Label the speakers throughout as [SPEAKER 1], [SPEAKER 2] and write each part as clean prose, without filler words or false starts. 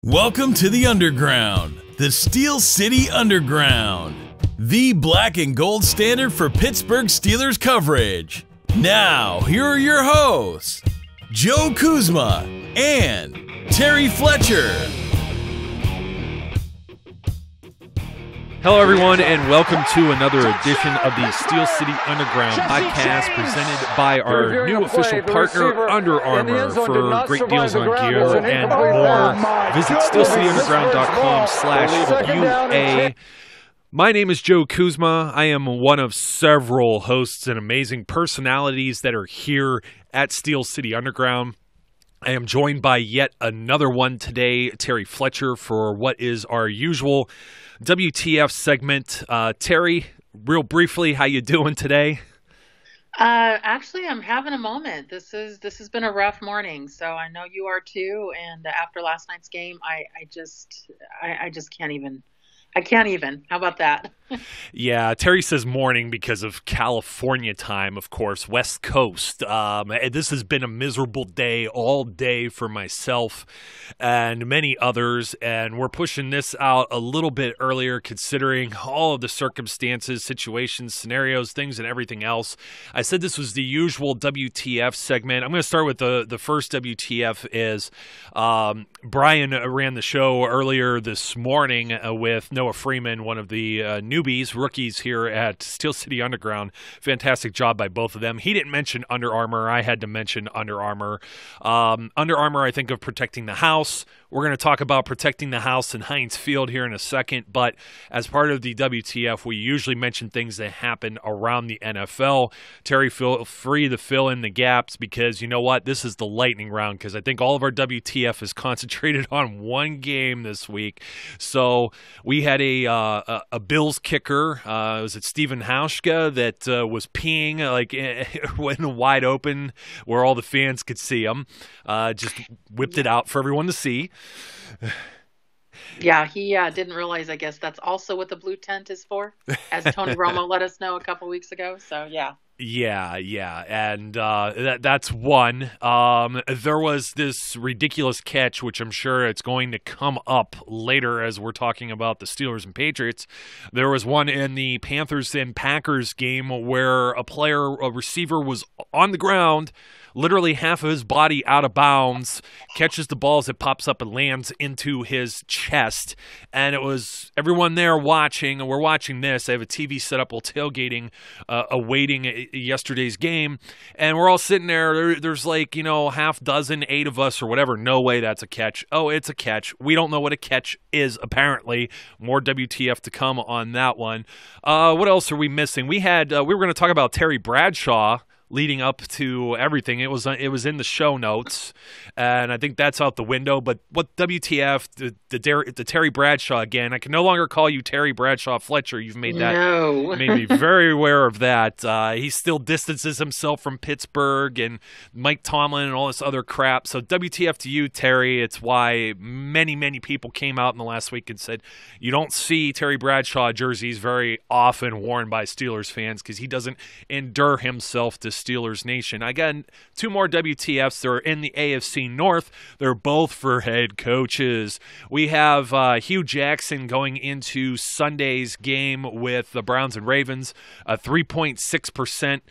[SPEAKER 1] Welcome to the Underground, the Steel City Underground, the black and gold standard for Pittsburgh Steelers coverage. Now, here are your hosts, Joe Kuzma and Terry Fletcher.
[SPEAKER 2] Hello, everyone, and welcome to another edition of the Steel City Underground podcast presented by our new official partner, Under Armour, for great deals on gear and more. Visit steelcityunderground.com/UA. My name is Joe Kuzma. I am one of several hosts and amazing personalities that are here at Steel City Underground. I am joined by yet another one today, Terry Fletcher, for what is our usual WTF segment. Terry, real briefly, how you doing today?
[SPEAKER 3] Actually, I'm having a moment. This has been a rough morning, so I know you are too. And after last night's game, I just can't even. I can't even. How about that?
[SPEAKER 2] Yeah, Terry says morning because of California time, of course, West Coast. This has been a miserable day all day for myself and many others, and we're pushing this out a little bit earlier considering all of the circumstances, situations, scenarios, things, and everything else. I said this was the usual WTF segment. I'm going to start with the first WTF is Brian ran the show earlier this morning with Noah Freeman, one of the rookies here at Steel City Underground. Fantastic job by both of them. He didn't mention Under Armour. I had to mention Under Armour. Under Armour, I think of protecting the house. We're going to talk about protecting the house in Heinz Field here in a second, but as part of the WTF, we usually mention things that happen around the NFL. Terry, feel free to fill in the gaps because you know what? This is the lightning round because I think all of our WTF is concentrated on one game this week. So we had a Bills kicker. Was it Steven Hauschka that was peeing when wide open where all the fans could see him. Just whipped it out for everyone to see.
[SPEAKER 3] Yeah, he didn't realize, I guess, that's also what the blue tent is for, as Tony Romo let us know a couple weeks ago. So, yeah.
[SPEAKER 2] Yeah, and that's one. There was this ridiculous catch, which I'm sure it's going to come up later as we're talking about the Steelers and Patriots. There was one in the Panthers and Packers game where a receiver was on the ground, literally half of his body out of bounds, catches the ball as it pops up and lands into his chest. And it was everyone there watching, and we're watching this. I have a TV set up while tailgating, awaiting yesterday's game, and we're all sitting there. There's half dozen, 8 of us or whatever. No way that's a catch. Oh, it's a catch. We don't know what a catch is, apparently. More WTF to come on that one. What else are we missing? We were going to talk about Terry Bradshaw leading up to everything. It was in the show notes, and I think that's out the window. But what WTF, the Terry Bradshaw again? I can no longer call you Terry Bradshaw Fletcher. You've made that made me very aware of that. He still distances himself from Pittsburgh and Mike Tomlin and all this other crap. So WTF to you, Terry. It's why many people came out in the last week and said you don't see Terry Bradshaw jerseys very often worn by Steelers fans because he doesn't endure himself to Steelers Nation. I got 2 more WTFs. They're in the AFC North. They're both for head coaches. We have Hugh Jackson going into Sunday's game with the Browns and Ravens, a 3.6%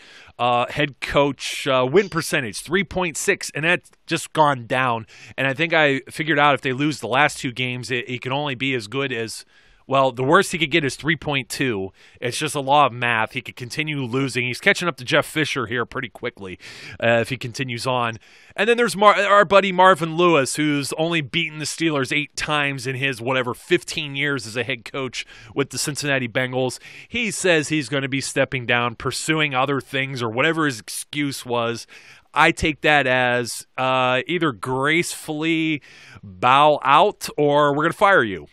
[SPEAKER 2] head coach win percentage, 3.6, and that's just gone down. And I think I figured out if they lose the last 2 games, it can only be as good as the worst he could get is 3.2. It's just a law of math. He could continue losing. He's catching up to Jeff Fisher here pretty quickly if he continues on. And then there's our buddy Marvin Lewis, who's only beaten the Steelers 8 times in his 15 years as a head coach with the Cincinnati Bengals. He says he's going to be stepping down, pursuing other things, or whatever his excuse was. I take that as either gracefully bow out or we're going to fire you.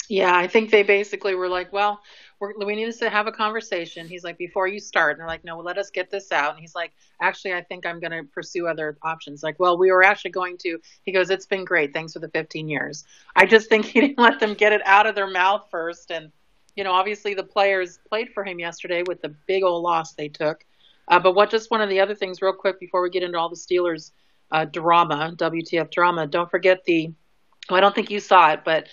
[SPEAKER 3] Yeah, I think they basically were like, well, we need to have a conversation. He's like, before you start. And they're like, no, let us get this out. And he's like, actually, I think I'm going to pursue other options. Like, well, we were actually going to. He goes, it's been great. Thanks for the 15 years. I just think he didn't let them get it out of their mouth first. And, obviously the players played for him yesterday with the big old loss they took. But one of the other things real quick before we get into all the Steelers drama, WTF drama, don't forget the Well, I don't think you saw it, but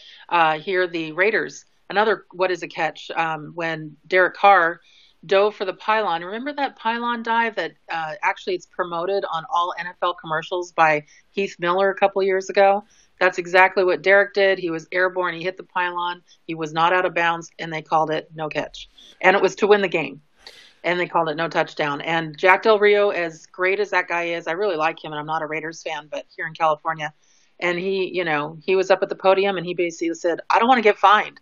[SPEAKER 3] here the Raiders, another what is a catch when Derek Carr dove for the pylon. Remember that pylon dive that actually it's promoted on all NFL commercials by Heath Miller a couple years ago? That's exactly what Derek did. He was airborne. He hit the pylon. He was not out of bounds, and they called it no catch. And it was to win the game. And they called it no touchdown. And Jack Del Rio, as great as that guy is, I really like him, and I'm not a Raiders fan, but here in California, and he was up at the podium, and he basically said, "I don't want to get fined,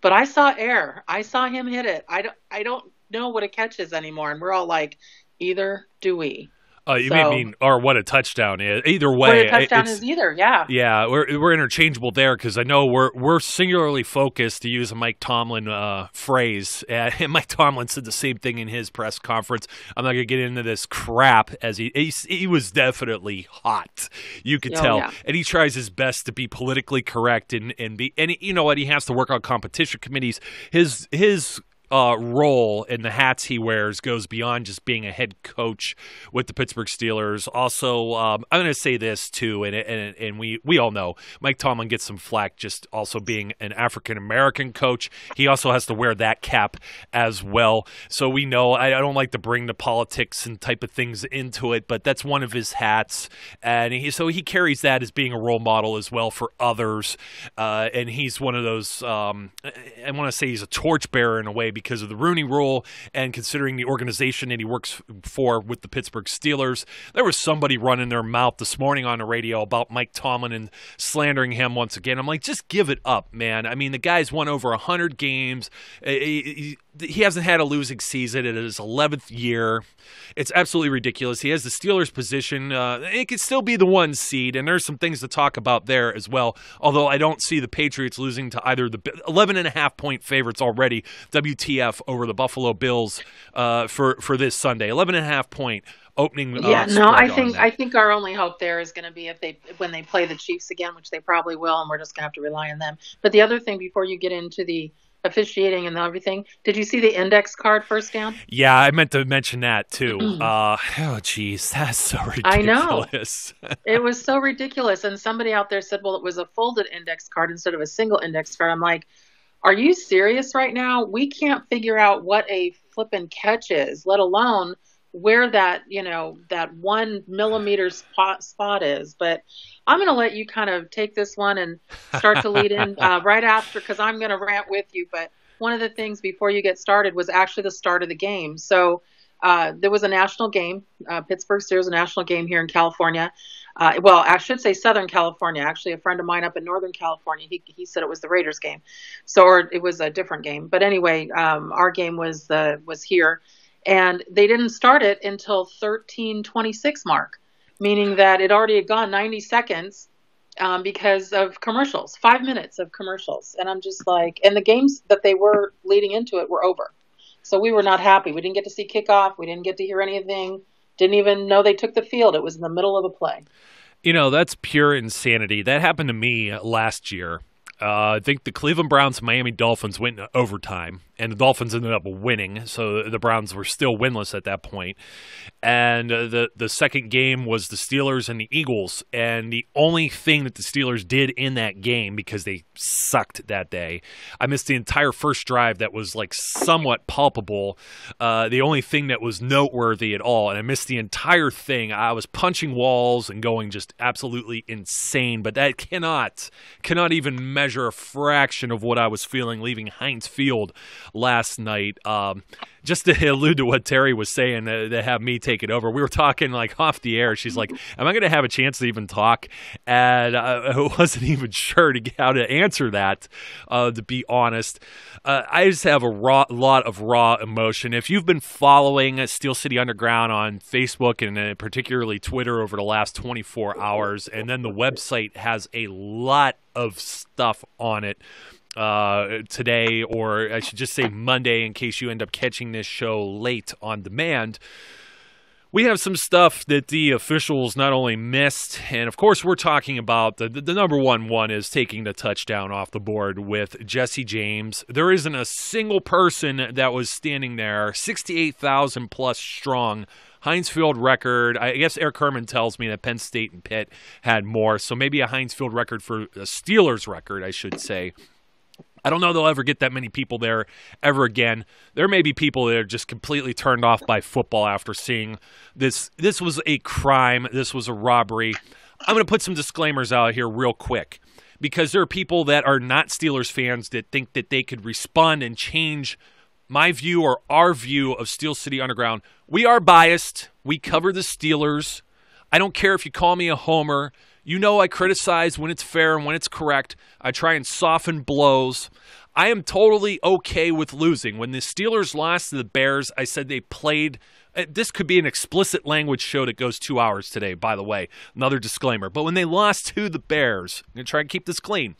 [SPEAKER 3] but I saw air. I saw him hit it. I don't know what a catch is anymore." And we're all like, either do we.
[SPEAKER 2] You mean, or what a touchdown is. Either way,
[SPEAKER 3] what a touchdown is either, yeah.
[SPEAKER 2] Yeah, we're interchangeable there because I know we're singularly focused, to use a Mike Tomlin phrase. And Mike Tomlin said the same thing in his press conference. I'm not going to get into this crap, as he was definitely hot. You could tell. Yeah. And he tries his best to be politically correct and you know what, he has to work on competition committees. His role in the hats he wears goes beyond just being a head coach with the Pittsburgh Steelers. Also, I'm going to say this too, and we all know Mike Tomlin gets some flack just also being an African-American coach. He also has to wear that cap as well. So we know, I don't like to bring the politics and type of things into it, but that's one of his hats. And he carries that as being a role model as well for others. And he's one of those, I want to say he's a torchbearer in a way, because of the Rooney Rule and considering the organization that he works for with the Pittsburgh Steelers. There was somebody running their mouth this morning on the radio about Mike Tomlin and slandering him once again. I'm like, just give it up, man. I mean, the guy's won over 100 games. He hasn't had a losing season in his 11th year. It's absolutely ridiculous. He has the Steelers position. It could still be the 1 seed, and there's some things to talk about there as well, although I don't see the Patriots losing to either the 11.5-point favorites already, WTF, over the Buffalo Bills for this Sunday. 11.5-point opening.
[SPEAKER 3] I think our only hope there is going to be when they play the Chiefs again, which they probably will, and we're just going to have to rely on them. But the other thing, before you get into the officiating and everything, did you see the index card first down?
[SPEAKER 2] Yeah, I meant to mention that too. Geez, that's so ridiculous.
[SPEAKER 3] I know. It was so ridiculous. And somebody out there said, well, it was a folded index card instead of a single index card. I'm like, are you serious right now? We can't figure out what a flippin' catch is, let alone where that 1 millimeter spot is. But I'm going to let you kind of take this one and start to lead in right after, because I'm going to rant with you. But one of the things before you get started was actually the start of the game. So there was a national game, Pittsburgh Steelers, a national game here in California. Well, I should say Southern California. Actually, a friend of mine up in Northern California, he said it was the Raiders game. Or it was a different game. But anyway, our game was here. And they didn't start it until 13:26 mark, meaning that it already had gone 90 seconds because of commercials, 5 minutes of commercials. And I'm just like, and the games that they were leading into it were over. So we were not happy. We didn't get to see kickoff. We didn't get to hear anything. Didn't even know they took the field. It was in the middle of a play.
[SPEAKER 2] You know, that's pure insanity. That happened to me last year. I think the Cleveland Browns and Miami Dolphins went into overtime, and the Dolphins ended up winning, so the Browns were still winless at that point. And the second game was the Steelers and the Eagles, and the only thing that the Steelers did in that game, because they sucked that day, I missed the entire first drive that was like somewhat palpable. The only thing that was noteworthy at all, and I missed the entire thing. I was punching walls and going just absolutely insane, but that cannot even measure a fraction of what I was feeling leaving Heinz Field last night. Just to allude to what Terry was saying, to have me take it over, we were talking like off the air. She's like, am I going to have a chance to even talk? And I wasn't even sure how to answer that, to be honest. I just have a lot of raw emotion. If you've been following Steel City Underground on Facebook and particularly Twitter over the last 24 hours, and then the website has a lot of stuff on it today, or I should just say Monday in case you end up catching this show late on demand. We have some stuff that the officials not only missed, and of course we're talking about the number one is taking the touchdown off the board with Jesse James. There isn't a single person that was standing there, 68,000 plus strong. Heinz Field record. I guess Eric Herman tells me that Penn State and Pitt had more, so maybe a Heinz Field record for a Steelers record, I should say. I don't know they'll ever get that many people there ever again. There may be people that are just completely turned off by football after seeing this. This was a crime. This was a robbery. I'm going to put some disclaimers out here real quick because there are people that are not Steelers fans that think that they could respond and change my view or our view of Steel City Underground. We are biased. We cover the Steelers. I don't care if you call me a homer. You know I criticize when it's fair and when it's correct. I try and soften blows. I am totally okay with losing. When the Steelers lost to the Bears, I said they played. This could be an explicit language show that goes 2 hours today, by the way. Another disclaimer. But when they lost to the Bears, I'm going to try and keep this clean.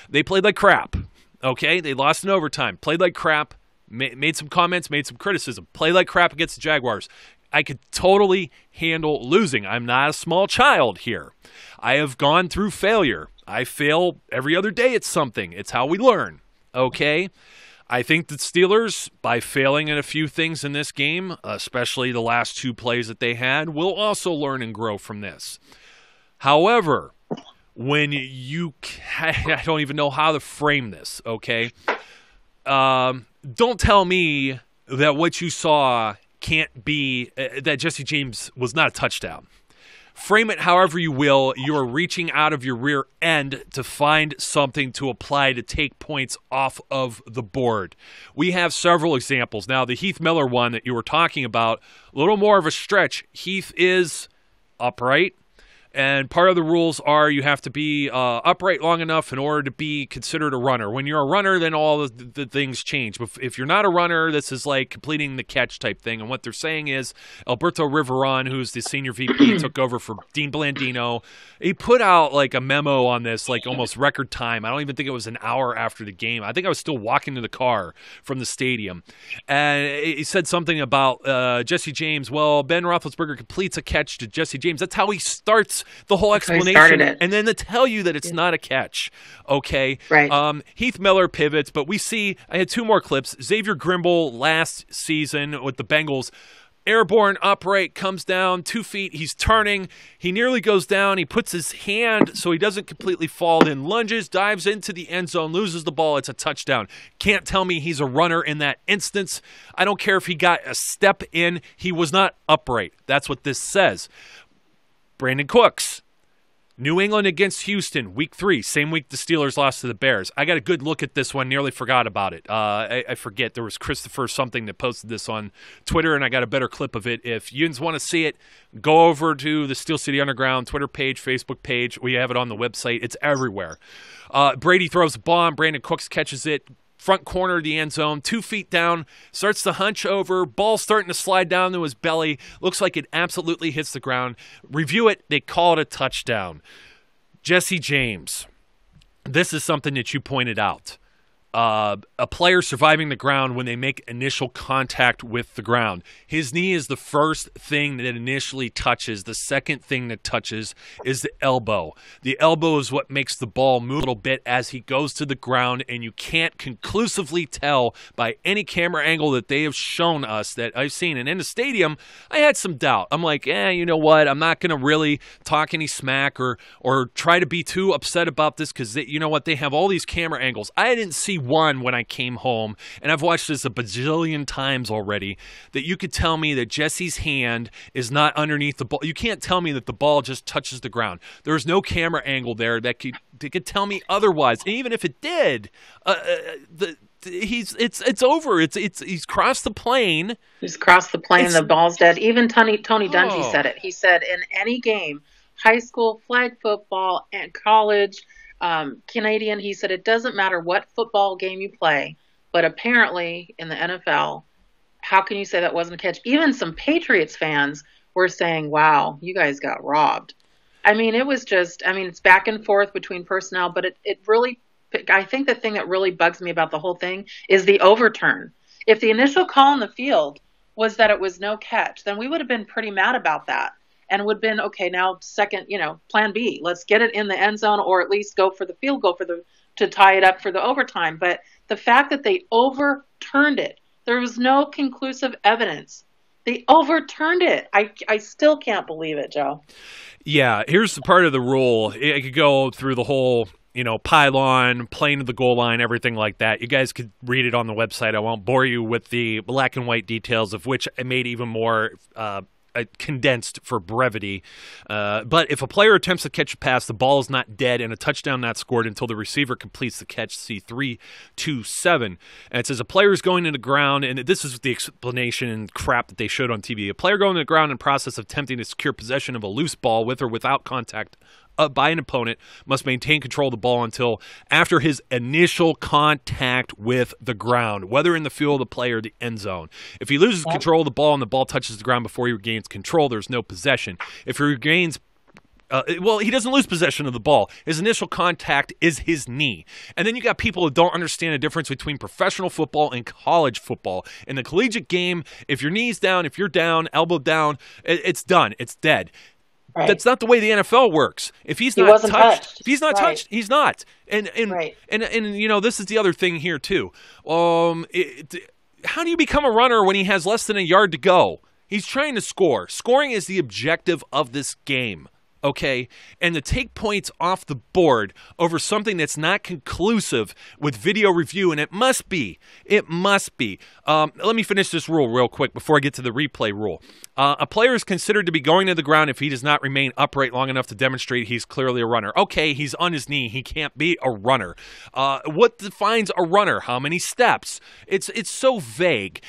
[SPEAKER 2] They played like crap. Okay? They lost in overtime. Played like crap. Made some comments, made some criticism. Played like crap against the Jaguars. I could totally handle losing. I'm not a small child here. I have gone through failure. I fail every other day at something. It's how we learn, okay? I think the Steelers, by failing at a few things in this game, especially the last two plays that they had, will also learn and grow from this. However, when you – I don't even know how to frame this, okay? Don't tell me that what you saw – can't be that Jesse James was not a touchdown. Frame it however you will. You are reaching out of your rear end to find something to apply to take points off of the board. We have several examples. Now, the Heath Miller one that you were talking about, a little more of a stretch. Heath is upright. And part of the rules are you have to be upright long enough in order to be considered a runner. When you're a runner, then all the things change. But if you're not a runner, this is like completing the catch type thing. And what they're saying is Alberto Riveron, who's the senior VP, took over for Dean Blandino. He put out like a memo on this, like almost record time. I don't even think it was an hour after the game. I think I was still walking to the car from the stadium. And he said something about Jesse James. Well, Ben Roethlisberger completes a catch to Jesse James. That's how he starts the whole explanation, and then to tell you that it's not a catch, okay?
[SPEAKER 3] Right.
[SPEAKER 2] Heath Miller pivots, but we see, I had two more clips. Xavier Grimble last season with the Bengals, airborne, upright, comes down 2 feet, he's turning, he nearly goes down, he puts his hand so he doesn't completely fall, then lunges, dives into the end zone, loses the ball, it's a touchdown. Can't tell me he's a runner in that instance. I don't care if he got a step in, he was not upright. That's what this says. Brandon Cooks, New England against Houston, week 3, same week the Steelers lost to the Bears. I got a good look at this one, nearly forgot about it. I forget, there was Christopher something that posted this on Twitter, and I got a better clip of it. If you want to see it, go over to the Steel City Underground Twitter page, Facebook page. We have it on the website. It's everywhere. Brady throws a bomb. Brandon Cooks catches it. Front corner of the end zone, 2 feet down, starts to hunch over, ball starting to slide down to his belly. Looks like it absolutely hits the ground. Review it, they call it a touchdown. Jesse James, this is something that you pointed out. A player surviving the ground when they make initial contact with the ground. His knee is the first thing that initially touches. The second thing that touches is the elbow. The elbow is what makes the ball move a little bit as he goes to the ground, and you can't conclusively tell by any camera angle that they have shown us that I've seen. And in the stadium, I had some doubt. I'm like, you know what? I'm not going to really talk any smack or try to be too upset about this because, you know what? They have all these camera angles. I didn't see one when I came home, and I've watched this a bajillion times already, that you could tell me that Jesse's hand is not underneath the ball. You can't tell me that the ball just touches the ground. There's no camera angle there that could tell me otherwise. And even if it did, it's over. He's crossed the plane.
[SPEAKER 3] He's crossed the plane. The ball's dead. Even Tony Dungy said it. He said in any game, high school, flag football, and college, Canadian, he said it doesn't matter what football game you play, but apparently in the NFL, how can you say that wasn't a catch? Even some Patriots fans were saying, wow, you guys got robbed. I mean, it was just, it's back and forth between personnel, but it really, I think the thing that really bugs me about the whole thing is the overturn. If the initial call on the field was that it was no catch, then we would have been pretty mad about that. And would have been, okay, now second, plan B. Let's get it in the end zone or at least go for the field goal to tie it up for the overtime. But the fact that they overturned it, there was no conclusive evidence. They overturned it. I still can't believe it, Joe.
[SPEAKER 2] Yeah, here's the part of the rule. It could go through the whole, pylon, plane to the goal line, everything like that. You guys could read it on the website. I won't bore you with the black and white details, of which I made even more condensed for brevity. But if a player attempts to catch a pass, the ball is not dead and a touchdown not scored until the receiver completes the catch. See 3-2-7. And it says a player is going to the ground, and this is the explanation and crap that they showed on TV. A player going to the ground in the process of attempting to secure possession of a loose ball with or without contact by an opponent must maintain control of the ball until after his initial contact with the ground, whether in the field of the play or the end zone. If he loses control of the ball and the ball touches the ground before he regains control, there's no possession. If he regains he doesn't lose possession of the ball. His initial contact is his knee. And then you got people who don't understand the difference between professional football and college football. In the collegiate game, if your knee's down, if you're down, elbow down, it's done. It's dead. Right. That's not the way the NFL works. If he's not touched, if he's not touched, he's not. And this is the other thing here too. How do you become a runner when he has less than a yard to go? He's trying to score. Scoring is the objective of this game. Okay, and to take points off the board over something that's not conclusive with video review, and it must be. Let me finish this rule real quick before I get to the replay rule. A player is considered to be going to the ground if he does not remain upright long enough to demonstrate he's clearly a runner. Okay, he's on his knee. He can't be a runner. What defines a runner? How many steps? It's so vague.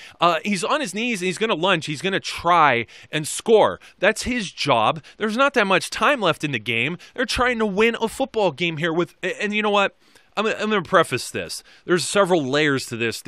[SPEAKER 2] He's on his knees, and he's going to lunge. He's going to try and score. That's his job. There's not that much time left in the game. They're trying to win a football game here and you know what? I'm going to preface this. There's several layers to this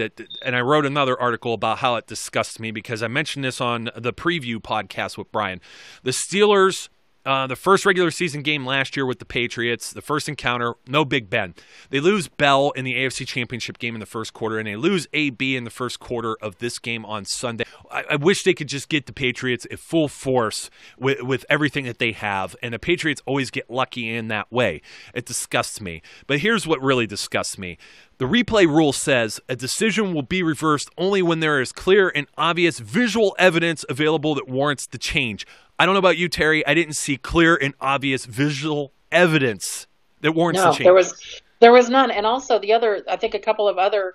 [SPEAKER 2] and I wrote another article about how it disgusts me because I mentioned this on the preview podcast with Brian. The Steelers, the first regular season game last year with the Patriots, the first encounter, no Big Ben. They lose Bell in the AFC Championship game in the first quarter, and they lose AB in the first quarter of this game on Sunday. I wish they could just get the Patriots at full force with everything that they have, and the Patriots always get lucky in that way. It disgusts me. But here's what really disgusts me. The replay rule says a decision will be reversed only when there is clear and obvious visual evidence available that warrants the change. I don't know about you, Terry. I didn't see clear and obvious visual evidence that warrants the change.
[SPEAKER 3] There was none. And also I think a couple of other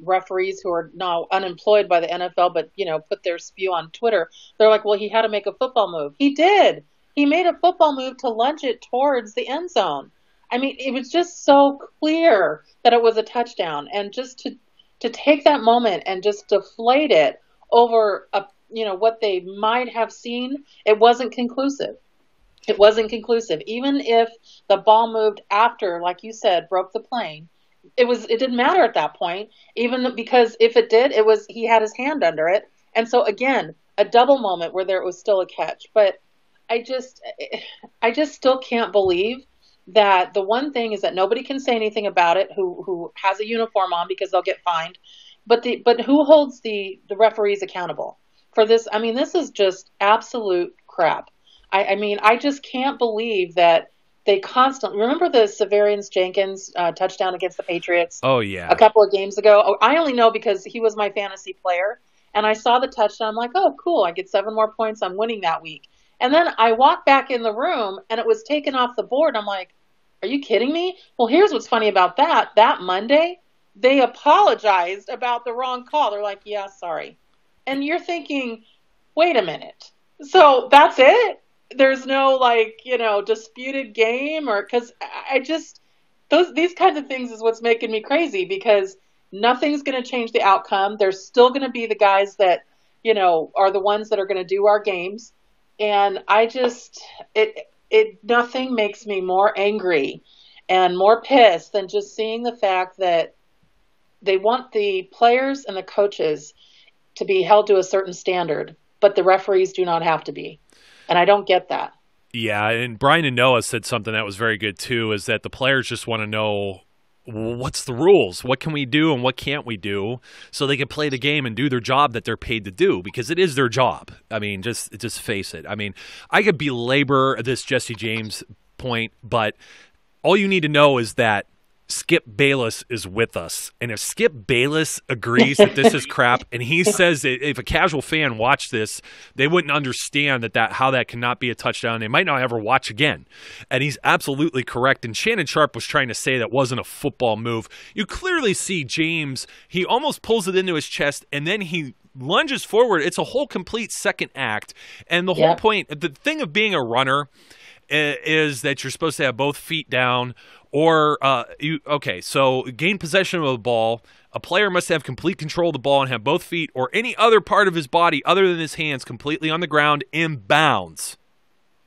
[SPEAKER 3] referees who are now unemployed by the NFL, but, put their spew on Twitter. They're like, well, he had to make a football move. He did. He made a football move to lunge it towards the end zone. I mean, it was just so clear that it was a touchdown. And just to take that moment and just deflate it over what they might have seen, it wasn't conclusive. It wasn't conclusive. Even if the ball moved after, like you said, broke the plane, it didn't matter at that point, even because if it did, he had his hand under it. And so again, a double moment where there was still a catch. But I just still can't believe that the one thing is that nobody can say anything about it who has a uniform on because they'll get fined. But who holds the referees accountable for this? I mean, this is just absolute crap. I just can't believe that they constantly remember the Severians-Jenkins touchdown against the Patriots.
[SPEAKER 2] Oh yeah,
[SPEAKER 3] a couple of games ago. Oh, I only know because he was my fantasy player, and I saw the touchdown. I'm like, oh, cool! I get 7 more points. I'm winning that week. And then I walked back in the room, and it was taken off the board. I'm like, are you kidding me? Well, here's what's funny about that. That Monday, they apologized about the wrong call. They're like, yeah, sorry. And you're thinking, wait a minute. So that's it? There's no disputed game because these kinds of things is what's making me crazy because nothing's going to change the outcome. There's still going to be the guys that, are the ones that are going to do our games. And nothing makes me more angry and more pissed than just seeing the fact that they want the players and the coaches to be held to a certain standard, but the referees do not have to be. And I don't get that.
[SPEAKER 2] Yeah, and Brian and Noah said something that was very good too, is that the players just want to know what's the rules? What can we do and what can't we do so they can play the game and do their job that they're paid to do, because it is their job. I mean, just face it. I mean, I could belabor this Jesse James point, but all you need to know is that Skip Bayless is with us. And if Skip Bayless agrees that this is crap, and he says that if a casual fan watched this, they wouldn't understand how that cannot be a touchdown. They might not ever watch again. And he's absolutely correct. And Shannon Sharp was trying to say that wasn't a football move. You clearly see James, he almost pulls it into his chest, and then he lunges forward. It's a whole complete second act. And the whole point, the thing of being a runner is that you're supposed to have both feet down, or so gain possession of the ball. A player must have complete control of the ball and have both feet or any other part of his body other than his hands completely on the ground in bounds.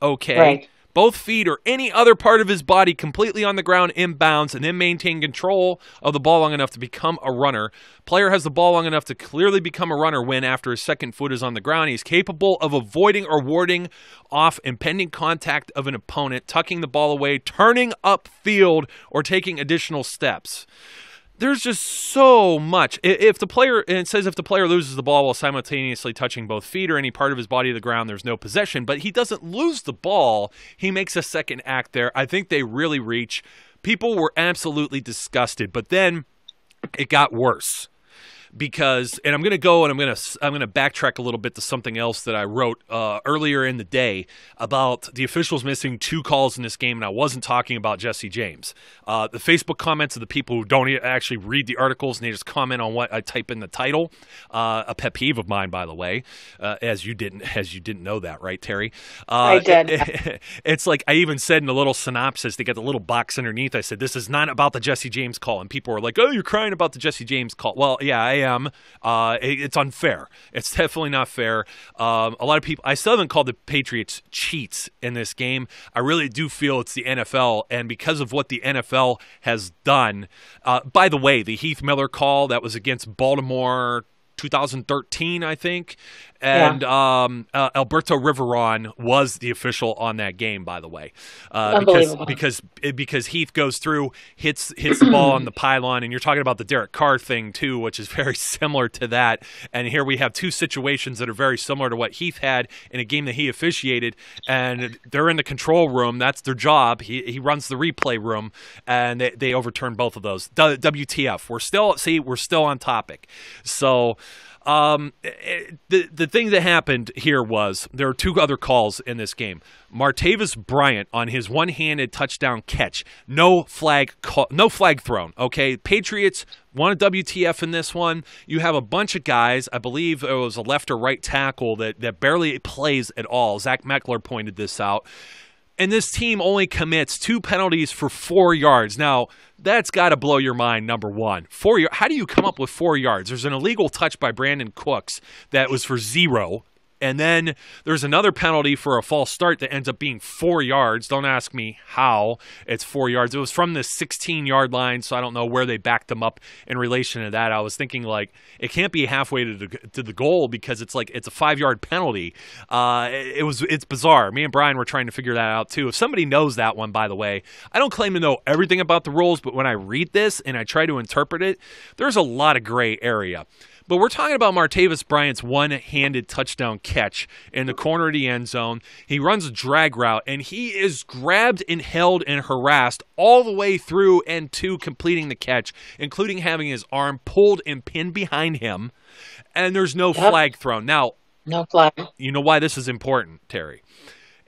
[SPEAKER 2] Okay.
[SPEAKER 3] Right.
[SPEAKER 2] Both feet or any other part of his body completely on the ground in bounds, and then maintain control of the ball long enough to become a runner. Player has the ball long enough to clearly become a runner when, after his second foot is on the ground, he's capable of avoiding or warding off impending contact of an opponent, tucking the ball away, turning upfield, or taking additional steps. There's just so much. If the player loses the ball while simultaneously touching both feet or any part of his body to the ground, there's no possession. But he doesn't lose the ball. He makes a second act there. I think they really reach. People were absolutely disgusted. But then it got worse. Because, and I'm going to go and I'm going to backtrack a little bit to something else that I wrote earlier in the day about the officials missing 2 calls in this game, and I wasn't talking about Jesse James. The Facebook comments of the people who don't actually read the articles and they just comment on what I type in the title, a pet peeve of mine, by the way, as you didn't know that, right, Terry?
[SPEAKER 3] I did.
[SPEAKER 2] It's like I even said in the little synopsis, they got the little box underneath. I said, this is not about the Jesse James call, and people were like, oh, you're crying about the Jesse James call. Well, yeah, I am. It's unfair. It's definitely not fair. A lot of people, I still haven't called the Patriots cheats in this game. I really do feel it's the NFL, and because of what the NFL has done, by the way, the Heath Miller call that was against Baltimore 2013, I think, and Alberto Riveron was the official on that game, by the way, because Heath goes through, hits the ball on the pylon, and you're talking about the Derek Carr thing too, which is very similar to that. And here we have 2 situations that are very similar to what Heath had in a game that he officiated, and they're in the control room. That's their job. He runs the replay room, and they overturn both of those. WTF? We're still on topic. So. The thing that happened here was there are 2 other calls in this game. Martavis Bryant on his one-handed touchdown catch, no flag thrown. Okay, Patriots won a WTF in this one. You have a bunch of guys. I believe it was a left or right tackle that barely plays at all. Zach Meckler pointed this out. And this team only commits 2 penalties for 4 yards. Now, that's got to blow your mind, number one. 4 yards. How do you come up with 4 yards? There's an illegal touch by Brandon Cooks that was for 0. And then there's another penalty for a false start that ends up being 4 yards. Don't ask me how it's 4 yards. It was from the 16-yard line, so I don't know where they backed them up in relation to that. I was thinking, like, it can't be halfway to the goal because it's a 5-yard penalty. It's bizarre. Me and Brian were trying to figure that out, too. If somebody knows that one, by the way, I don't claim to know everything about the rules, but when I read this and I try to interpret it, there's a lot of gray area. But we're talking about Martavis Bryant's one-handed touchdown catch in the corner of the end zone. He runs a drag route, and he is grabbed and held and harassed all the way through and to completing the catch, including having his arm pulled and pinned behind him, and there's no flag thrown. Now,
[SPEAKER 3] no flag.
[SPEAKER 2] You know why this is important, Terry,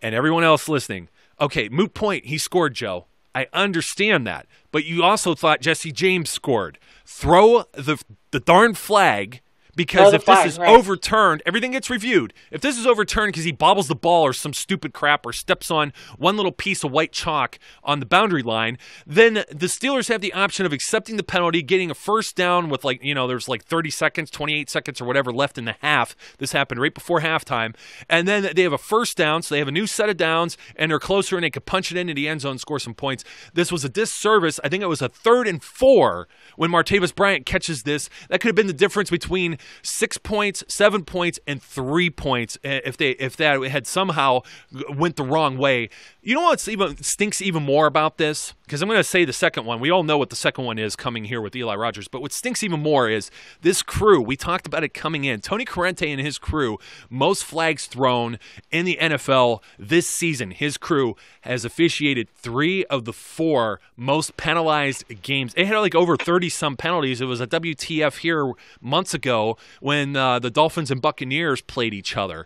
[SPEAKER 2] and everyone else listening. Okay, moot point, he scored, Joe. I understand that. But you also thought Jesse James scored. Throw the darn flag, because if this is overturned, everything gets reviewed. If this is overturned because he bobbles the ball or some stupid crap or steps on one little piece of white chalk on the boundary line, then the Steelers have the option of accepting the penalty, getting a first down with there's 30 seconds, 28 seconds or whatever left in the half. This happened right before halftime. And then they have a first down, so they have a new set of downs, and they're closer and they could punch it into the end zone and score some points. This was a disservice. I think it was a 3rd and 4 when Martavis Bryant catches this. That could have been the difference between 6 points, 7 points, and 3 points if that had somehow went the wrong way. You know what stinks even more about this? Because I'm going to say the second one. We all know what the second one is coming here with Eli Rogers. But what stinks even more is this crew. We talked about it coming in. Tony Corrente and his crew, most flags thrown in the NFL this season. His crew has officiated 3 of the 4 most penalized games. It had like over 30-some penalties. It was a WTF here months ago when the Dolphins and Buccaneers played each other.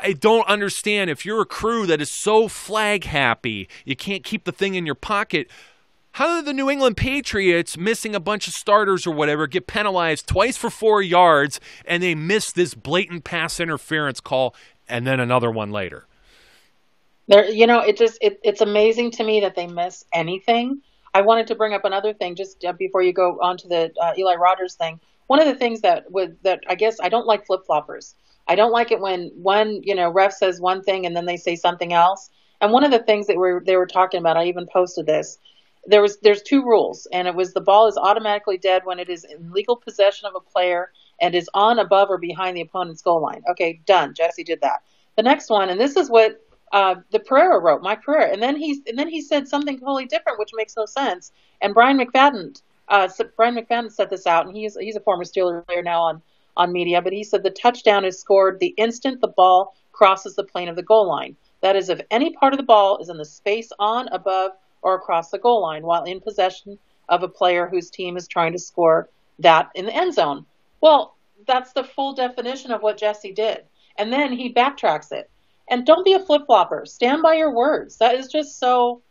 [SPEAKER 2] I don't understand. If you're a crew that is so flag happy, you can't keep the thing in your pocket. How did the New England Patriots, missing a bunch of starters or whatever, get penalized twice for 4 yards, and they missed this blatant pass interference call and then another one later?
[SPEAKER 3] It's amazing to me that they miss anything. I wanted to bring up another thing just before you go on to the Eli Rogers thing. One of the things that I guess I don't like flip-floppers. I don't like it when one, ref says one thing and then they say something else. And one of the things that they were talking about, I even posted this. There's 2 rules, and it was the ball is automatically dead when it is in legal possession of a player and is on, above, or behind the opponent's goal line. Okay, done. Jesse did that. The next one, and this is what the Pereira wrote, Mike Pereira, and then he said something totally different, which makes no sense. And Brian McFadden set this out, and he's a former Steeler player now on media, but he said the touchdown is scored the instant the ball crosses the plane of the goal line. That is, if any part of the ball is in the space on, above, or across the goal line while in possession of a player whose team is trying to score that in the end zone. Well, that's the full definition of what Jesse did. And then he backtracks it. And don't be a flip-flopper. Stand by your words. That is just so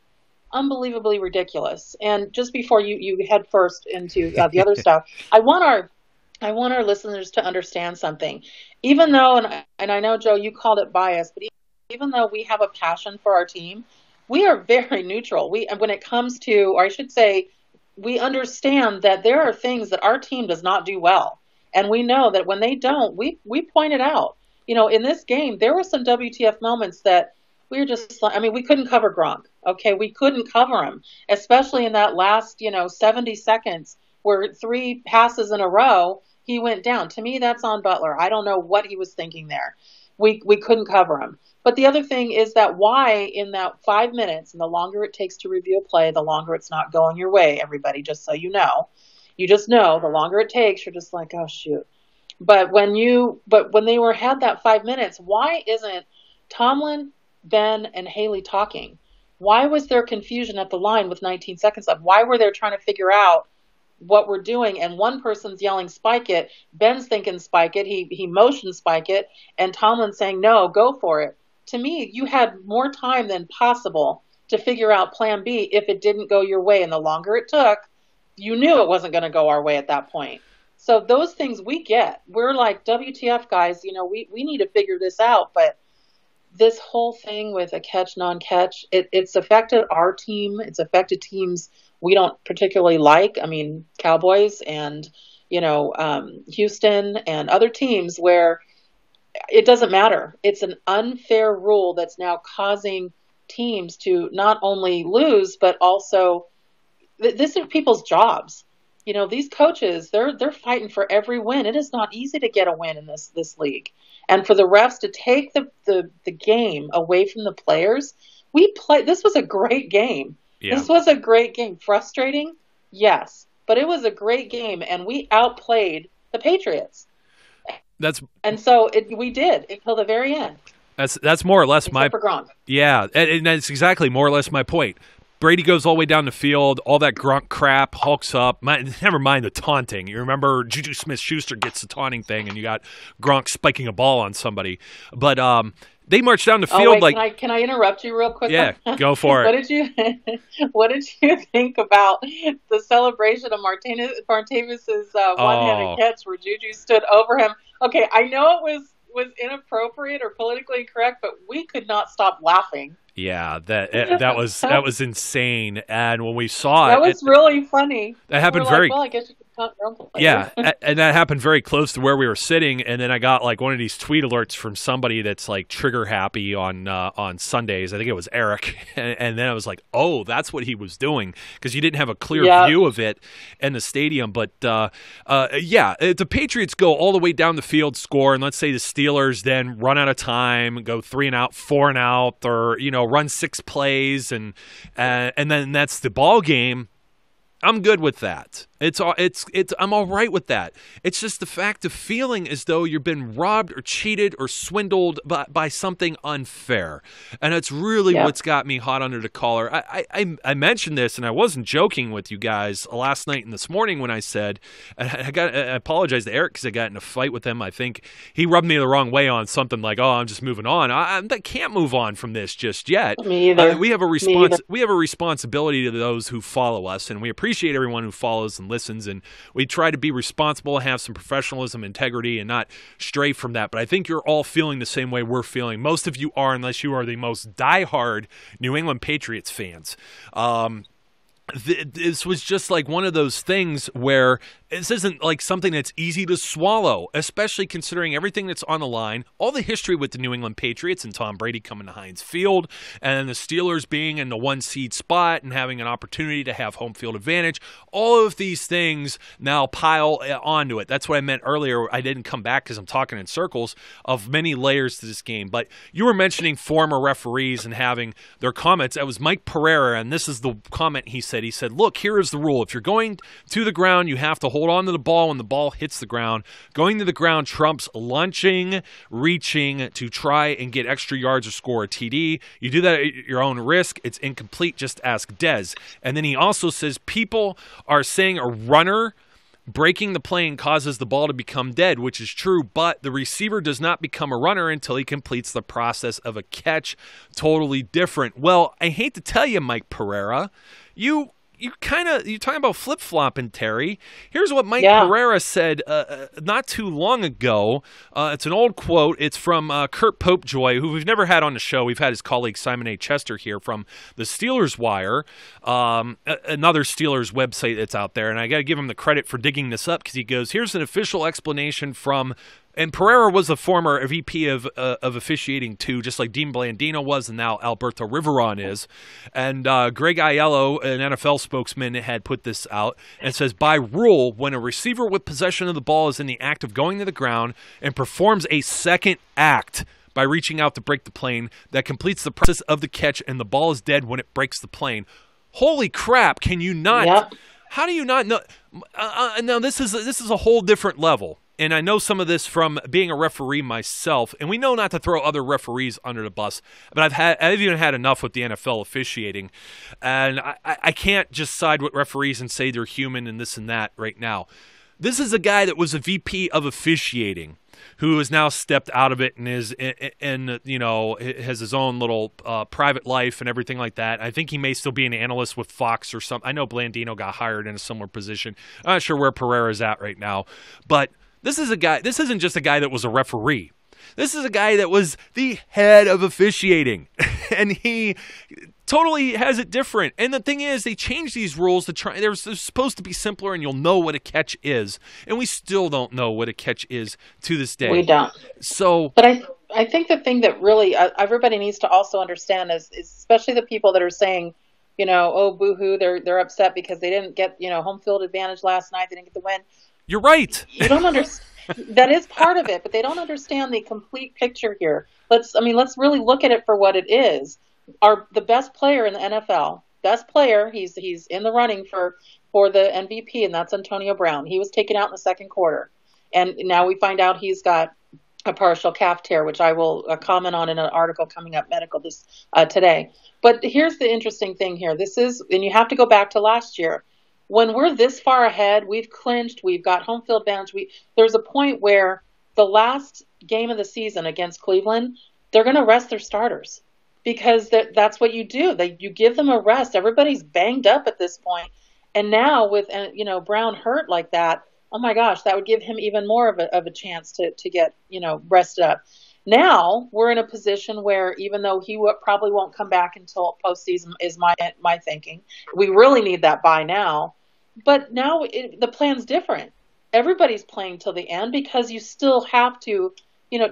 [SPEAKER 3] unbelievably ridiculous. And just before you head first into the other stuff, I want our listeners to understand something. Even though, and I know, Joe, you called it bias, but even though we have a passion for our team, we are very neutral. When it comes to, or I should say, we understand that there are things that our team does not do well. And we know that when they don't, we point it out. In this game, there were some WTF moments that we were just, we couldn't cover Gronk. Okay, we couldn't cover him, especially in that last, 70 seconds where 3 passes in a row, he went down. To me, that's on Butler. I don't know what he was thinking there. We couldn't cover him. But the other thing is that why in that 5 minutes, and the longer it takes to review a play, the longer it's not going your way, everybody, just so you know. You just know the longer it takes, you're just like, oh, shoot. But when they had that 5 minutes, why isn't Tomlin, Ben, and Haley talking? Why was there confusion at the line with 19 seconds left? Why were they trying to figure out what we're doing? And one person's yelling, spike it. Ben's thinking, spike it. He motioned spike it. And Tomlin's saying, no, go for it. To me, you had more time than possible to figure out plan B if it didn't go your way. And the longer it took, you knew it wasn't going to go our way at that point. So those things we get. We're like, WTF, guys, we need to figure this out. But this whole thing with a catch, non-catch, it's affected our team. It's affected teams we don't particularly like. Cowboys and, Houston and other teams where it doesn't matter. It's an unfair rule that's now causing teams to not only lose, but also this is people's jobs. These coaches, they're fighting for every win. It is not easy to get a win in this league. And for the refs to take the game away from the players, this was a great game. Yeah. This was a great game. Frustrating? Yes. But it was a great game, and we outplayed the Patriots. We did until the very end.
[SPEAKER 2] That's more or less
[SPEAKER 3] Except for Gronk.
[SPEAKER 2] Yeah, and that's exactly more or less my point. Brady goes all the way down the field, all that Gronk crap, hulks up. Never mind the taunting. You remember Juju Smith-Schuster gets the taunting thing, and you got Gronk spiking a ball on somebody. But they marched down the field
[SPEAKER 3] Can I interrupt you real quick?
[SPEAKER 2] Yeah, go for it.
[SPEAKER 3] What did you think about the celebration of Martavis's one-handed catch where Juju stood over him? Okay, I know it was inappropriate or politically incorrect, but we could not stop laughing.
[SPEAKER 2] Yeah, that was insane. And when we saw
[SPEAKER 3] that was really funny.
[SPEAKER 2] That happened
[SPEAKER 3] I guess you could
[SPEAKER 2] Yeah, and that happened very close to where we were sitting, and then I got like one of these tweet alerts from somebody that's like trigger happy on Sundays. I think it was Eric, and then I was like, oh, that's what he was doing, because you didn't have a clear view of it in the stadium. But yeah, if the Patriots go all the way down the field, score, and let's say the Steelers then run out of time, go 3 and out, 4 and out, or run 6 plays, and then that's the ball game. I'm good with that. I'm all right with that. It's just the fact of feeling as though you've been robbed or cheated or swindled by something unfair. And it's really what's got me hot under the collar. I mentioned this, and I wasn't joking with you guys last night and this morning when I said, I apologize to Eric because I got in a fight with him. I think he rubbed me the wrong way on something like, oh, I'm just moving on. I can't move on from this just yet.
[SPEAKER 3] Me either.
[SPEAKER 2] We have a responsibility to those who follow us, and we appreciate everyone who follows and listens, and we try to be responsible, have some professionalism, integrity, and not stray from that. But I think you're all feeling the same way we're feeling. Most of you are, unless you are the most diehard New England Patriots fans. This was just like one of those things where this isn't like something that's easy to swallow, especially considering everything that's on the line, all the history with the New England Patriots and Tom Brady coming to Heinz Field, and the Steelers being in the 1 seed spot and having an opportunity to have home field advantage. All of these things now pile onto it. That's what I meant earlier. I didn't come back because I'm talking in circles of many layers to this game. But you were mentioning former referees and having their comments. That was Mike Pereira, and this is the comment he said. He said, look, here is the rule. If you're going to the ground, you have to hold on to the ball when the ball hits the ground. Going to the ground trumps lunching, reaching to try and get extra yards or score a TD. You do that at your own risk. It's incomplete. Just ask Dez. And then he also says people are saying a runner breaking the plane causes the ball to become dead, which is true, but the receiver does not become a runner until he completes the process of a catch. Totally different. Well, I hate to tell you, Mike Pereira, you're talking about flip-flopping, Terry. Here's what Mike Pereira said not too long ago. It's an old quote. It's from Kurt Popejoy, who we've never had on the show. We've had his colleague Simon A. Chester here from the Steelers Wire, another Steelers website that's out there. And I got to give him the credit for digging this up because he goes, here's an official explanation from – and Pereira was a former VP of officiating too, just like Dean Blandino was, and now Alberto Riveron is. And Greg Aiello, an NFL spokesman, had put this out and says, by rule, when a receiver with possession of the ball is in the act of going to the ground and performs a second act by reaching out to break the plane, that completes the process of the catch, and the ball is dead when it breaks the plane. Holy crap! Can you not?
[SPEAKER 3] Yep.
[SPEAKER 2] How do you not know? Now this is a whole different level. And I know some of this from being a referee myself, and we know not to throw other referees under the bus, but I've even had enough with the NFL officiating, and I can't just side with referees and say they're human and this and that right now. This is a guy that was a VP of officiating who has now stepped out of it and is has his own little private life and everything like that. I think he may still be an analyst with Fox or something. I know Blandino got hired in a similar position. I'm not sure where Pereira's at right now, but this isn't just a guy that was a referee. This is a guy that was the head of officiating, and he totally has it different. And the thing is, they changed these rules to try. They're supposed to be simpler, and you'll know what a catch is. And we still don't know what a catch is to this day.
[SPEAKER 3] We don't.
[SPEAKER 2] So,
[SPEAKER 3] but I think the thing that really everybody needs to also understand is especially the people that are saying, oh, boo-hoo, they're upset because they didn't get home field advantage last night. They didn't get the win.
[SPEAKER 2] You're right.
[SPEAKER 3] You don't understand. That is part of it, but they don't understand the complete picture here. Let's really look at it for what it is. The best player in the NFL, he's in the running for the MVP, and that's Antonio Brown. He was taken out in the second quarter, and now we find out he's got a partial calf tear, which I will comment on in an article coming up medical today. But here's the interesting thing here. And you have to go back to last year. When we're this far ahead, we've clinched, we've got home field advantage. There's a point where the last game of the season against Cleveland, they're going to rest their starters because that's what you do. You give them a rest. Everybody's banged up at this point. And now with Brown hurt like that, oh my gosh, that would give him even more of a chance to get rested up. Now we're in a position where even though he probably won't come back until postseason is my thinking, we really need that bye now. But now the plan's different. Everybody's playing till the end because you still have to,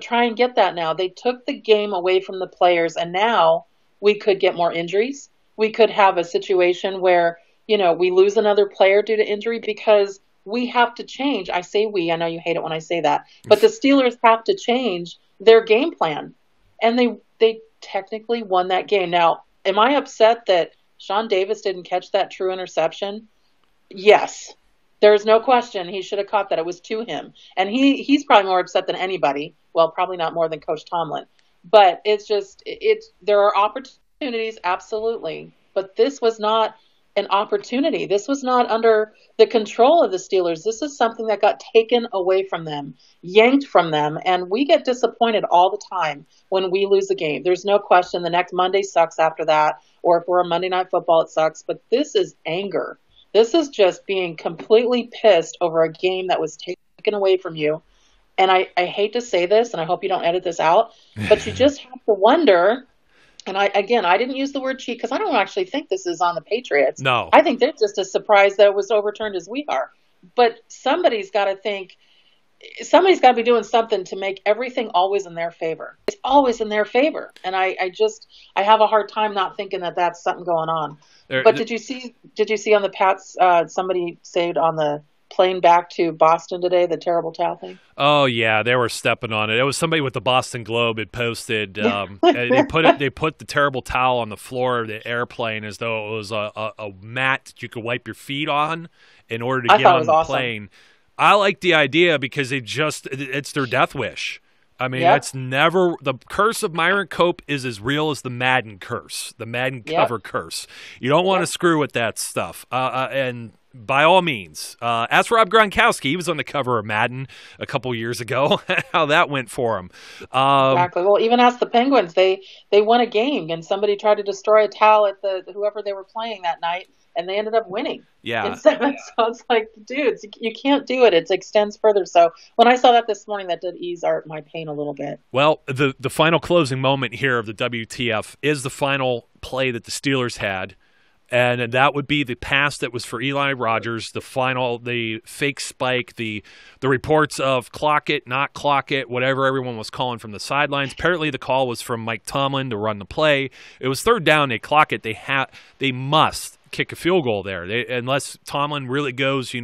[SPEAKER 3] try and get that now. They took the game away from the players, and now we could get more injuries. We could have a situation where, we lose another player due to injury because we have to change. I say we, I know you hate it when I say that, but the Steelers have to change their game plan. And they technically won that game. Now, am I upset that Sean Davis didn't catch that true interception? Yes. There's no question he should have caught that. It was to him. And he's probably more upset than anybody. Well, probably not more than Coach Tomlin. But there are opportunities, absolutely. But this was not an opportunity. This was not under the control of the Steelers. This is something that got taken away from them, yanked from them. And we get disappointed all the time when we lose a game. There's no question the next Monday sucks after that. Or if we're on Monday Night Football, it sucks. But this is anger. This is just being completely pissed over a game that was taken away from you. And I hate to say this, and I hope you don't edit this out, but you just have to wonder, and I didn't use the word cheat because I don't actually think this is on the Patriots.
[SPEAKER 2] No.
[SPEAKER 3] I think they're just as surprised that it was overturned as we are. But somebody's got to be doing something to make everything always in their favor. It's always in their favor. And I have a hard time not thinking that that's something going on. But did you see on the Pats, somebody saved on the plane back to Boston today, the terrible towel thing?
[SPEAKER 2] Oh yeah, they were stepping on it. It was somebody with the Boston Globe had posted. They put the terrible towel on the floor of the airplane as though it was a mat that you could wipe your feet on in order to get on the plane. I like the idea because it's their death wish. I mean, It's never – the curse of Myron Cope is as real as the Madden curse, the Madden cover curse. You don't want to screw with that stuff. And by all means. As for Rob Gronkowski, he was on the cover of Madden a couple years ago. How that went for him.
[SPEAKER 3] Exactly. Well, even ask the Penguins. They won a game, and somebody tried to destroy a towel at whoever they were playing that night, and they ended up winning.
[SPEAKER 2] Yeah.
[SPEAKER 3] So it's like, dudes, you can't do it. It extends further. So when I saw that this morning, that did ease my pain a little bit.
[SPEAKER 2] Well, the final closing moment here of the WTF is the final play that the Steelers had. And that would be the pass that was for Eli Rogers, the fake spike, the reports of clock it, not clock it, whatever everyone was calling from the sidelines. Apparently the call was from Mike Tomlin to run the play. It was third down, they clock it. They must kick a field goal there, unless Tomlin really goes,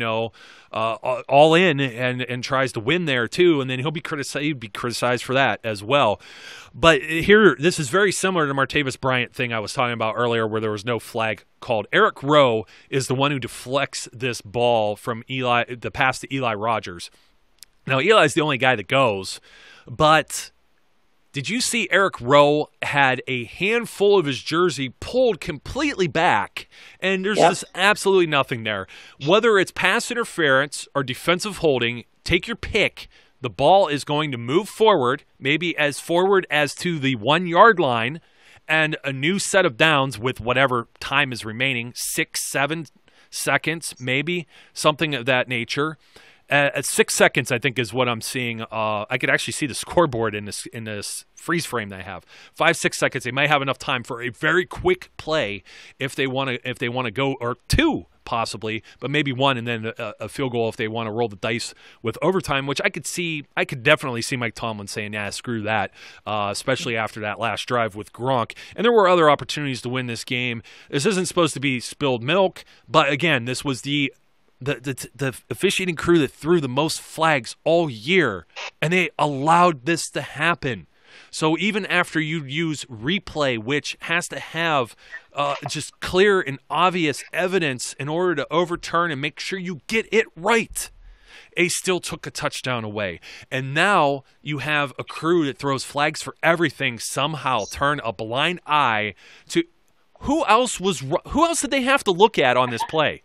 [SPEAKER 2] all in and tries to win there too, and then he'd be criticized for that as well. But here, this is very similar to Martavis Bryant thing I was talking about earlier, where there was no flag called. Eric Rowe is the one who deflects this ball from the pass to Eli Rogers. Now Eli's the only guy that goes, but did you see Eric Rowe had a handful of his jersey pulled completely back, and there's just absolutely nothing there. Whether it's pass interference or defensive holding, take your pick. The ball is going to move forward, maybe as forward as to the 1 yard line, and a new set of downs with whatever time is remaining, 6-7 seconds, maybe, something of that nature. At 6 seconds, I think, is what I'm seeing. I could actually see the scoreboard in this freeze frame that I have. 5-6 seconds. They might have enough time for a very quick play if they want to go, or two possibly, but maybe one, and then a field goal if they want to roll the dice with overtime. Which I could definitely see Mike Tomlin saying, "Yeah, screw that," especially after that last drive with Gronk. And there were other opportunities to win this game. This isn't supposed to be spilled milk, but again, this was the officiating crew that threw the most flags all year, and they allowed this to happen. So even after you use replay, which has to have just clear and obvious evidence in order to overturn and make sure you get it right, Ace still took a touchdown away. And now you have a crew that throws flags for everything somehow turn a blind eye to who else did they have to look at on this play?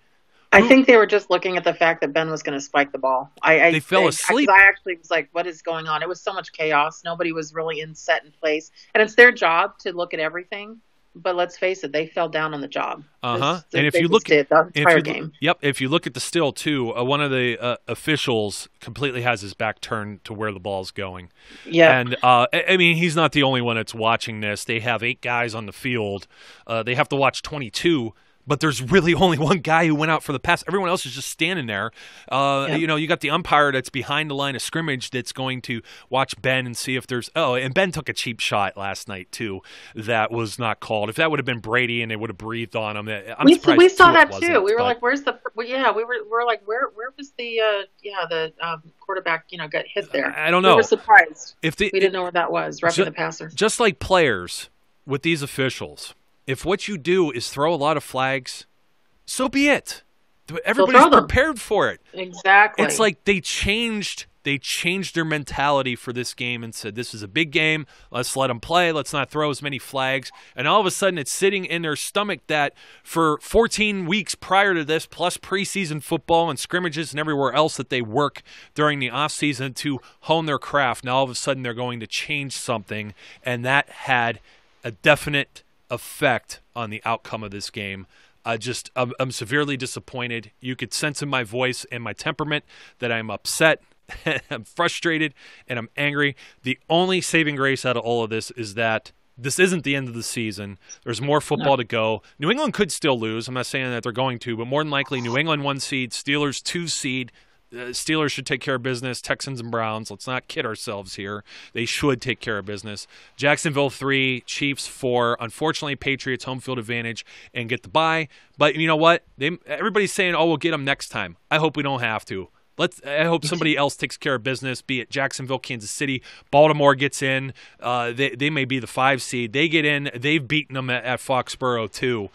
[SPEAKER 3] I think they were just looking at the fact that Ben was going to spike the ball. They
[SPEAKER 2] fell asleep.
[SPEAKER 3] I actually was like, what is going on? It was so much chaos. Nobody was really set in place. And it's their job to look at everything. But let's face it, they fell down on the job.
[SPEAKER 2] And if you look at
[SPEAKER 3] the entire game.
[SPEAKER 2] Yep. If you look at the still too, one of the officials completely has his back turned to where the ball's going. Yeah. And I mean, he's not the only one that's watching this. They have 8 guys on the field. They have to watch 22. but there's really only one guy who went out for the pass. Everyone else is just standing there. You know, you got the umpire that's behind the line of scrimmage that's going to watch Ben and see if there's – and Ben took a cheap shot last night too that was not called. If that would have been Brady and they would have breathed on him, I'm surprised
[SPEAKER 3] we saw that
[SPEAKER 2] wasn't,
[SPEAKER 3] too. We were like, where's the – we were like, where was the quarterback, got hit there.
[SPEAKER 2] I don't know.
[SPEAKER 3] We were surprised.
[SPEAKER 2] We
[SPEAKER 3] didn't know where that was, roughing the passer.
[SPEAKER 2] Just like players with these officials, if what you do is throw a lot of flags, so be it. Everybody's prepared for it.
[SPEAKER 3] Exactly.
[SPEAKER 2] It's like they changed their mentality for this game and said, this is a big game. Let's let them play. Let's not throw as many flags. And all of a sudden it's sitting in their stomach that for 14 weeks prior to this, plus preseason football and scrimmages and everywhere else that they work during the offseason to hone their craft, now all of a sudden they're going to change something. And that had a definite effect on the outcome of this game. I'm severely disappointed. You could sense in my voice and my temperament that I'm upset, I'm frustrated, and I'm angry. The only saving grace out of all of this is that this isn't the end of the season. There's more football to go. New England could still lose. I'm not saying that they're going to, but more than likely New England 1 seed, Steelers 2 seed. Steelers should take care of business. Texans and Browns. Let's not kid ourselves here. They should take care of business. Jacksonville 3, Chiefs 4. Unfortunately, Patriots home field advantage and get the bye. But you know what? Everybody's saying, "Oh, we'll get them next time." I hope we don't have to. I hope somebody else takes care of business. Be it Jacksonville, Kansas City, Baltimore gets in. They may be the 5 seed. They get in. They've beaten them at Foxborough too.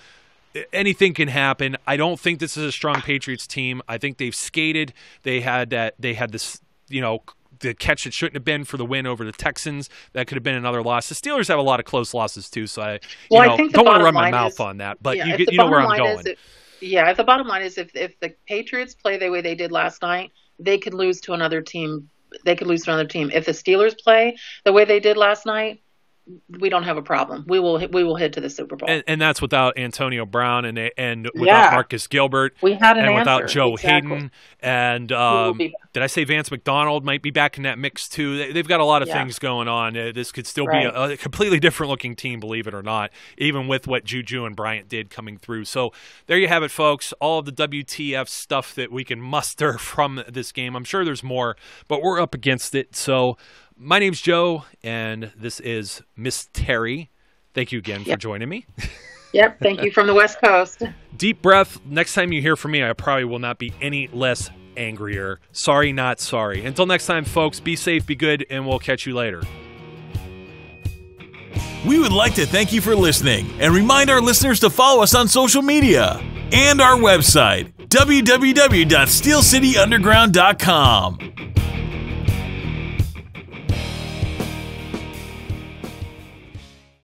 [SPEAKER 2] Anything can happen. I don't think this is a strong Patriots team. I think they've skated. They had this, the catch that shouldn't have been for the win over the Texans. That could have been another loss. The Steelers have a lot of close losses too, so I think don't want to run my mouth on that. But you know where I'm going.
[SPEAKER 3] If the bottom line is if the Patriots play the way they did last night, they could lose to another team. If the Steelers play the way they did last night, we don't have a problem. We will head to the Super Bowl.
[SPEAKER 2] And that's without Antonio Brown and without Marcus Gilbert.
[SPEAKER 3] We had an
[SPEAKER 2] and
[SPEAKER 3] answer.
[SPEAKER 2] Without Joe Hayden. And did I say Vance McDonald might be back in that mix too? They've got a lot of things going on. This could still be a completely different looking team, believe it or not, even with what Juju and Bryant did coming through. So there you have it, folks. All of the WTF stuff that we can muster from this game. I'm sure there's more, but we're up against it. So my name's Joe, and this is Miss Terry. Thank you again for joining me.
[SPEAKER 3] Yep, thank you from the West Coast.
[SPEAKER 2] Deep breath. Next time you hear from me, I probably will not be any less angrier. Sorry, not sorry. Until next time, folks, be safe, be good, and we'll catch you later.
[SPEAKER 1] We would like to thank you for listening and remind our listeners to follow us on social media and our website, www.steelcityunderground.com.